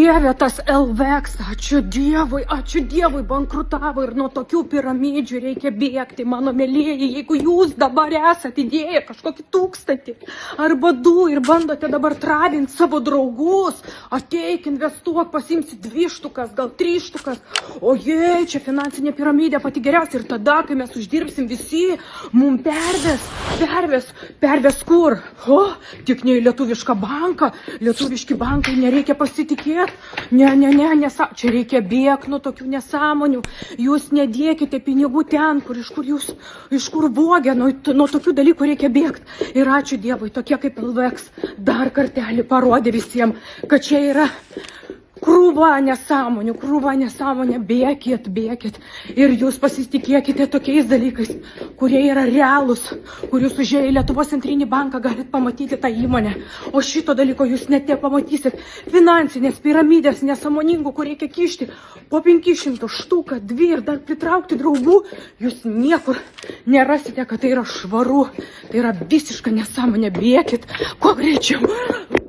Dieve, tas LVX, ačiū Dievui, bankrutavo ir nuo tokių piramidžių reikia bėgti, mano mėlyjeji, jeigu jūs dabar esate įdėję kažkokį 1000 arba 2 ir bandote dabar tradinti savo draugus, ateik, investuok, pasimsi 2 štukas, gal 3 štukas, o jei, čia finansinė piramidė pati geriausia ir tada, kai mes uždirbsim visi, mum perves kur? O, tik ne į lietuvišką banką, lietuviški bankai nereikia pasitikėti. Ne, čia reikia bėgti nuo tokių nesąmonių. Jūs nedėkite pinigų ten, iš kur vogia, nuo tokių dalykų reikia bėgti. Ir ačiū Dievui, tokie kaip LVX dar kartelį parodė visiems, kad čia yra krūva nesąmonė, bėkit. Ir jūs pasitikėkite tokiais dalykais, kurie yra realūs, kur jūs užėję į Lietuvos centrinį banką galit pamatyti tą įmonę. O šito dalyko jūs net nepamatysit. Finansinės piramidės nesąmoningų, kur reikia kišti po 500 štuką, 2 ir dar pritraukti draugų, jūs niekur nerasite, kad tai yra švaru. Tai yra visiška nesąmonė. Bėkit, kuo greičiau.